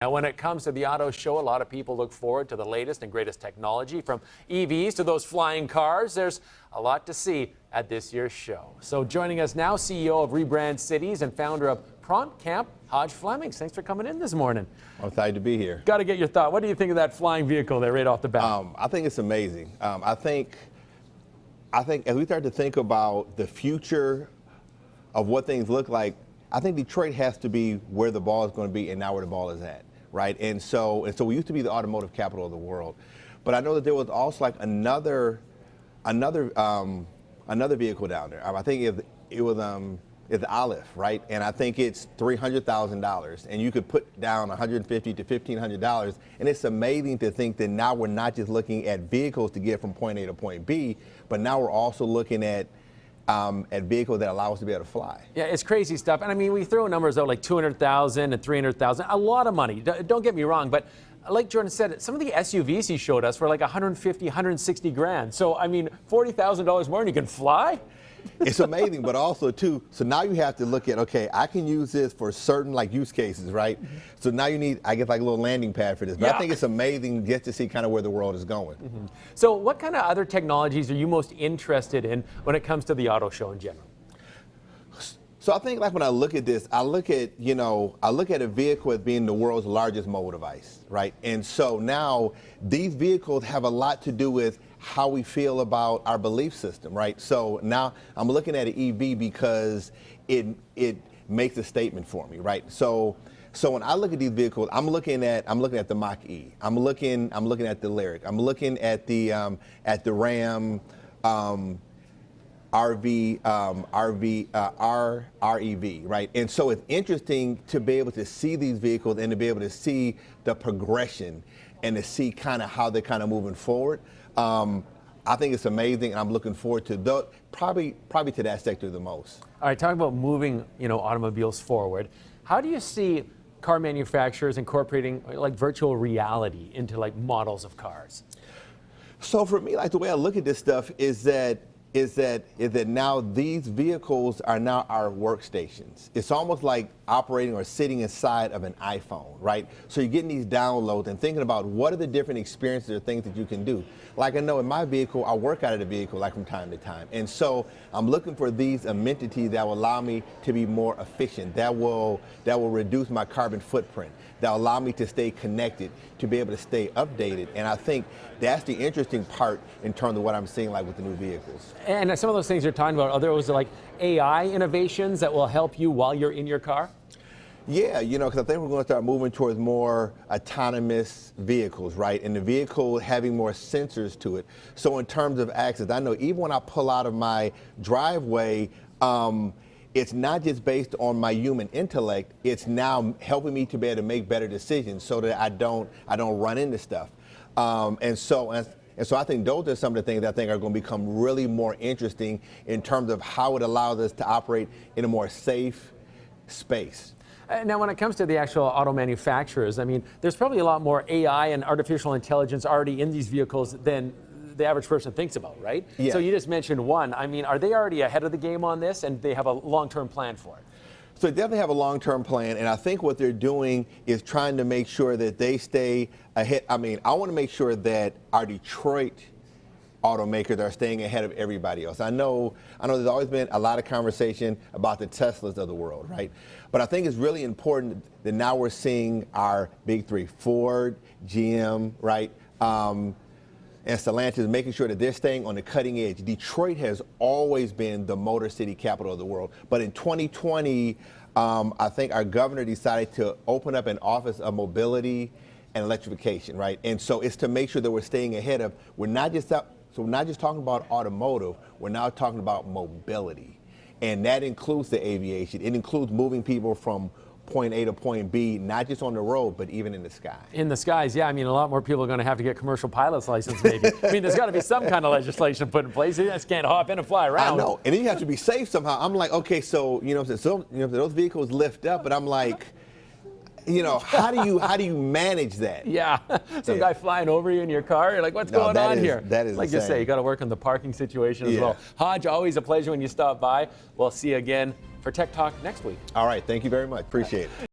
Now, when it comes to the auto show, a lot of people look forward to the latest and greatest technology, from EVs to those flying cars. There's a lot to see at this year's show. So joining us now, CEO of Rebrand Cities and founder of Prompt Camp, Hajj Flemings. Thanks for coming in this morning. I'm excited to be here. Got to get your thought. What do you think of that flying vehicle there right off the bat? I think it's amazing. I think as we start to think about the future of what things look like, I think Detroit has to be where the ball is going to be and not where the ball is at. Right, and so we used to be the automotive capital of the world, but I know that there was also like another vehicle down there. I think it was the Olive, right? And I think it's $300,000, and you could put down $150 to $1,500, and it's amazing to think that now we're not just looking at vehicles to get from point A to point B, but now we're also looking at vehicles that allow us to be able to fly. Yeah, it's crazy stuff. And I mean, we throw numbers out like 200,000 and 300,000, a lot of money. Don't get me wrong, but like Jordan said, some of the SUVs he showed us were like 150, 160 grand. So, I mean, $40,000 more and you can fly? It's amazing, but also too, so now you have to look at, okay, I can use this for certain like use cases, right? So now you need, I guess, like a little landing pad for this. But yeah. I think it's amazing just to see kind of where the world is going. So what kind of other technologies are you most interested in when it comes to the auto show in general? So I think like when I look at this, I look at a vehicle as being the world's largest mobile device, right? And so now these vehicles have a lot to do with how we feel about our belief system, right? So now I'm looking at an EV because it makes a statement for me, right? So when I look at these vehicles, I'm looking at the Mach-E, I'm looking at the Lyric, I'm looking at the Ram REV, right? And so it's interesting to be able to see these vehicles and to be able to see the progression and to see kind of how they're kind of moving forward. I think it's amazing, and I'm looking forward to probably to that sector the most. All right, talking about moving, automobiles forward, how do you see car manufacturers incorporating like virtual reality into like models of cars? So for me, like the way I look at this stuff is that now these vehicles are now our workstations. It's almost like operating or sitting inside of an iPhone, right? So you're getting these downloads and thinking about what are the different experiences or things that you can do. Like I know in my vehicle, I work out of the vehicle like from time to time. And so I'm looking for these amenities that will allow me to be more efficient, that will reduce my carbon footprint, that will allow me to stay connected, to be able to stay updated. And I think that's the interesting part in terms of what I'm seeing like with the new vehicles. And some of those things you're talking about, are those like AI innovations that will help you while you're in your car? Yeah, because I think we're going to start moving towards more autonomous vehicles, right? And the vehicle having more sensors to it. So in terms of access, I know even when I pull out of my driveway, it's not just based on my human intellect. It's now helping me to be able to make better decisions so that I don't run into stuff. And so I think those are some of the things that I think are going to become really more interesting in terms of how it allows us to operate in a more safe space. Now, when it comes to the actual auto manufacturers, I mean, there's probably a lot more AI and artificial intelligence already in these vehicles than the average person thinks about, right? Yeah. So you just mentioned one. I mean, are they already ahead of the game on this, and they have a long-term plan for it? So they definitely have a long-term plan, and I think what they're doing is trying to make sure that they stay ahead. I mean, I want to make sure that our Detroit automakers are staying ahead of everybody else. I know there's always been a lot of conversation about the Teslas of the world, right? But I think it's really important that now we're seeing our big three, Ford, GM, right? And Stellantis, making sure that they're staying on the cutting edge. Detroit has always been the motor city capital of the world. But in 2020, I think our governor decided to open up an office of mobility and electrification, right? And so it's to make sure that we're staying ahead of, we're not just talking about automotive, we're now talking about mobility. And that includes the aviation. It includes moving people from point A to point B, not just on the road, but even in the sky. In the skies, yeah. I mean, a lot more people are going to have to get commercial pilot's license, maybe. I mean, there's got to be some kind of legislation put in place. You just can't hop in and fly around. I know, and then you have to be safe somehow. I'm like, okay, so those vehicles lift up, but I'm like, how do you manage that? Yeah, some guy flying over you in your car. You're like, what's going on here? That is like you say, you got to work on the parking situation as well. Hajj, always a pleasure when you stop by. We'll see you again for Tech Talk next week. All right, thank you very much. Appreciate it.